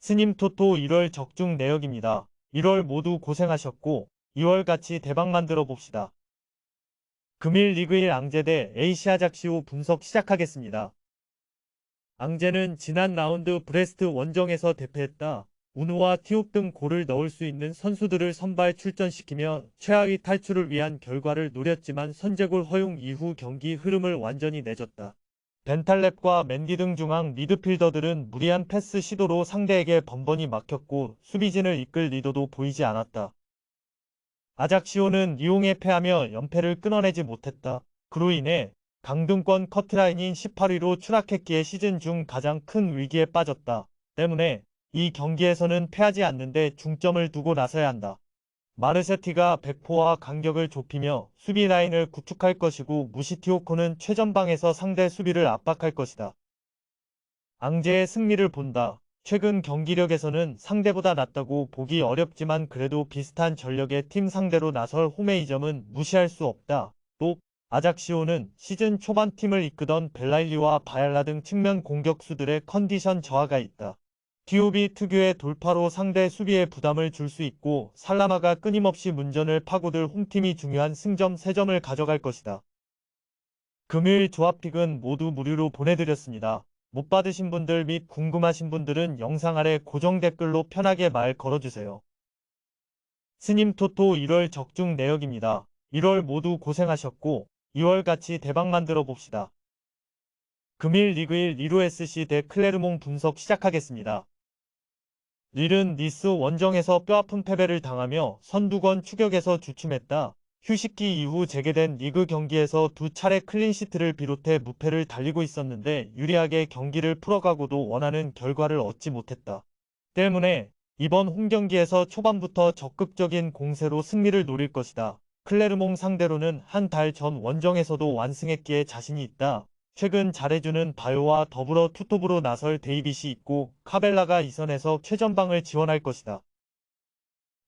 스님 토토 1월 적중 내역입니다. 1월 모두 고생하셨고 2월 같이 대박 만들어 봅시다. 금일 리그 1 앙제 대 AC 아작시 후 분석 시작하겠습니다. 앙제는 지난 라운드 브레스트 원정에서 대패했다. 우누와 티옵 등 골을 넣을 수 있는 선수들을 선발 출전시키며 최하위 탈출을 위한 결과를 노렸지만 선제골 허용 이후 경기 흐름을 완전히 내줬다. 벤탈랩과 맨디 등 중앙 미드필더들은 무리한 패스 시도로 상대에게 번번이 막혔고 수비진을 이끌 리더도 보이지 않았다. 아작시오는 리옹에 패하며 연패를 끊어내지 못했다. 그로 인해 강등권 커트라인인 18위로 추락했기에 시즌 중 가장 큰 위기에 빠졌다. 때문에 이 경기에서는 패하지 않는데 중점을 두고 나서야 한다. 마르세티가 백포와 간격을 좁히며 수비 라인을 구축할 것이고 무시티오코는 최전방에서 상대 수비를 압박할 것이다. 앙제의 승리를 본다. 최근 경기력에서는 상대보다 낫다고 보기 어렵지만 그래도 비슷한 전력의 팀 상대로 나설 홈의 이 점은 무시할 수 없다. 또 아작시오는 시즌 초반 팀을 이끄던 벨라일리와 바얄라 등 측면 공격수들의 컨디션 저하가 있다. 디오비 특유의 돌파로 상대 수비에 부담을 줄 수 있고 살라마가 끊임없이 문전을 파고들 홈팀이 중요한 승점 3점을 가져갈 것이다. 금요일 조합픽은 모두 무료로 보내드렸습니다. 못 받으신 분들 및 궁금하신 분들은 영상 아래 고정 댓글로 편하게 말 걸어주세요. 스님 토토 1월 적중 내역입니다. 1월 모두 고생하셨고 2월 같이 대박 만들어 봅시다. 금일 리그 1 리로 SC 대 클레르몽 분석 시작하겠습니다. 릴은 니스 원정에서 뼈아픈 패배를 당하며 선두권 추격에서 주춤했다. 휴식기 이후 재개된 리그 경기에서 두 차례 클린시트를 비롯해 무패를 달리고 있었는데 유리하게 경기를 풀어가고도 원하는 결과를 얻지 못했다. 때문에 이번 홈경기에서 초반부터 적극적인 공세로 승리를 노릴 것이다. 클레르몽 상대로는 한 달 전 원정에서도 완승했기에 자신이 있다. 최근 잘해주는 바요와 더불어 투톱으로 나설 데이빗이 있고 카벨라가 이 선에서 최전방을 지원할 것이다.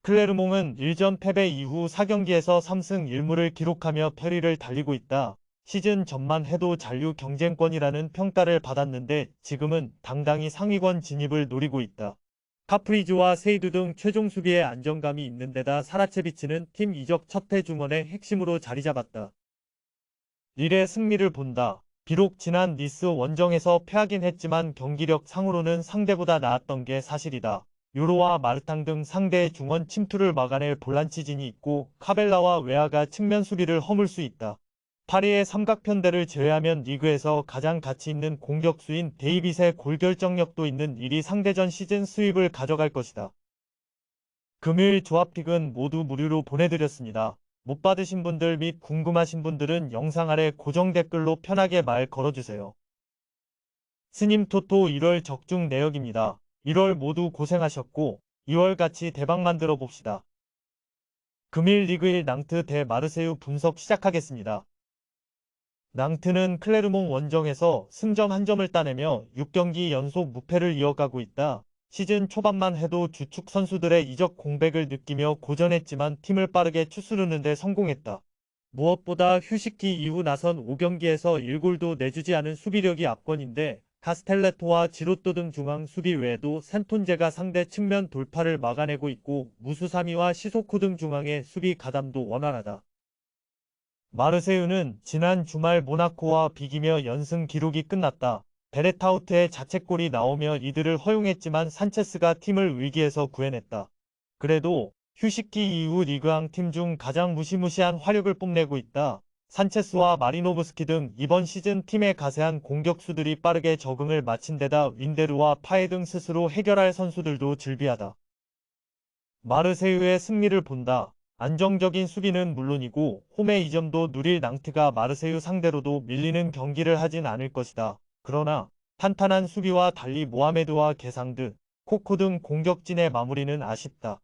클레르몽은 1전 패배 이후 4경기에서 3승 1무를 기록하며 페리를 달리고 있다. 시즌 전만 해도 잔류 경쟁권이라는 평가를 받았는데 지금은 당당히 상위권 진입을 노리고 있다. 카프리즈와 세이두 등 최종 수비에 안정감이 있는 데다 사라체비치는 팀 이적 첫해 중원의 핵심으로 자리 잡았다. 릴의 승리를 본다. 비록 지난 니스 원정에서 패하긴 했지만 경기력 상으로는 상대보다 나았던 게 사실이다. 요로와 마르탕 등 상대의 중원 침투를 막아낼 볼란치진이 있고 카벨라와 웨아가 측면 수비를 허물 수 있다. 파리의 삼각편대를 제외하면 리그에서 가장 가치 있는 공격수인 데이빗의 골결정력도 있는 릴이 상대전 시즌 수입을 가져갈 것이다. 금요일 조합픽은 모두 무료로 보내드렸습니다. 못 받으신 분들 및 궁금하신 분들은 영상 아래 고정 댓글로 편하게 말 걸어주세요. 스님 토토 1월 적중 내역입니다. 1월 모두 고생하셨고 2월 같이 대박 만들어 봅시다. 금일 리그 1 낭트 대 마르세유 분석 시작하겠습니다. 낭트는 클레르몽 원정에서 승점 1점을 따내며 6경기 연속 무패를 이어가고 있다. 시즌 초반만 해도 주축 선수들의 이적 공백을 느끼며 고전했지만 팀을 빠르게 추스르는 데 성공했다. 무엇보다 휴식기 이후 나선 5경기에서 1골도 내주지 않은 수비력이 압권인데 카스텔레토와 지로또 등 중앙 수비 외에도 센톤제가 상대 측면 돌파를 막아내고 있고 무수사미와 시소코 등 중앙의 수비 가담도 원활하다. 마르세유는 지난 주말 모나코와 비기며 연승 기록이 끝났다. 베레타우트의 자책골이 나오며 이들을 허용했지만 산체스가 팀을 위기에서 구해냈다. 그래도 휴식기 이후 리그왕 팀 중 가장 무시무시한 화력을 뽐내고 있다. 산체스와 마리노브스키 등 이번 시즌 팀의 가세한 공격수들이 빠르게 적응을 마친 데다 윈데르와 파에 등 스스로 해결할 선수들도 즐비하다. 마르세유의 승리를 본다. 안정적인 수비는 물론이고 홈의 2점도 누릴 낭트가 마르세유 상대로도 밀리는 경기를 하진 않을 것이다. 그러나 탄탄한 수비와 달리 모하메드와 게상드, 코코 등 공격진의 마무리는 아쉽다.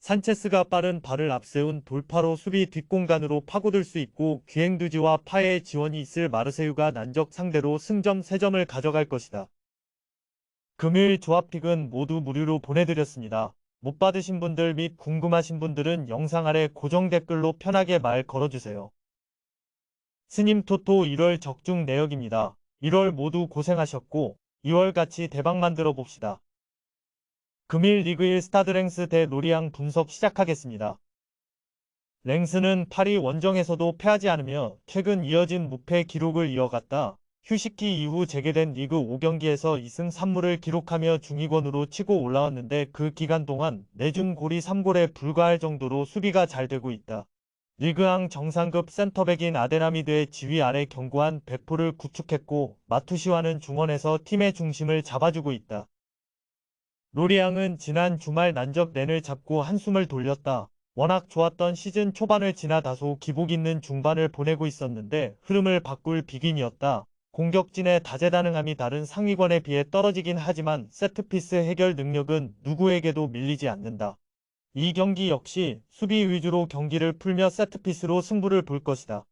산체스가 빠른 발을 앞세운 돌파로 수비 뒷공간으로 파고들 수 있고 귀행두지와 파의 지원이 있을 마르세유가 난적 상대로 승점 3점을 가져갈 것이다. 금요일 조합픽은 모두 무료로 보내드렸습니다. 못 받으신 분들 및 궁금하신 분들은 영상 아래 고정 댓글로 편하게 말 걸어주세요. 스님 토토 1월 적중 내역입니다. 1월 모두 고생하셨고 2월 같이 대박 만들어 봅시다. 금일 리그 1 스타드 랭스 대 로리앙 분석 시작하겠습니다. 랭스는 파리 원정에서도 패하지 않으며 최근 이어진 무패 기록을 이어갔다. 휴식기 이후 재개된 리그 5경기에서 2승 3무를 기록하며 중위권으로 치고 올라왔는데 그 기간 동안 내준 골이 3골에 불과할 정도로 수비가 잘 되고 있다. 리그앙 정상급 센터백인 아데라미드의 지휘 아래 견고한 백포를 구축했고 마투시와는 중원에서 팀의 중심을 잡아주고 있다. 로리앙은 지난 주말 난적 렌을 잡고 한숨을 돌렸다. 워낙 좋았던 시즌 초반을 지나 다소 기복 있는 중반을 보내고 있었는데 흐름을 바꿀 비긴이었다. 공격진의 다재다능함이 다른 상위권에 비해 떨어지긴 하지만 세트피스 해결 능력은 누구에게도 밀리지 않는다. 이 경기 역시 수비 위주로 경기를 풀며 세트피스로 승부를 볼 것이다.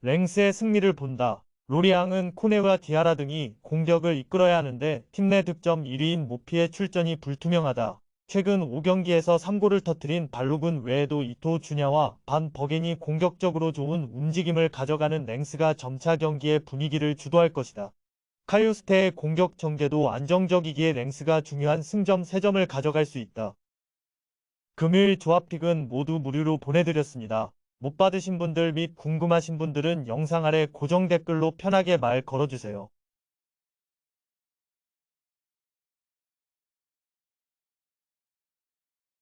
랭스의 승리를 본다. 로리앙은 코네와 디아라 등이 공격을 이끌어야 하는데 팀 내 득점 1위인 모피의 출전이 불투명하다. 최근 5경기에서 3골을 터뜨린 발록은 외에도 이토 주냐와 반 버겐이 공격적으로 좋은 움직임을 가져가는 랭스가 점차 경기의 분위기를 주도할 것이다. 카이오스테의 공격 전개도 안정적이기에 랭스가 중요한 승점 3점을 가져갈 수 있다. 금요일 조합픽은 모두 무료로 보내드렸습니다. 못 받으신 분들 및 궁금하신 분들은 영상 아래 고정 댓글로 편하게 말 걸어주세요.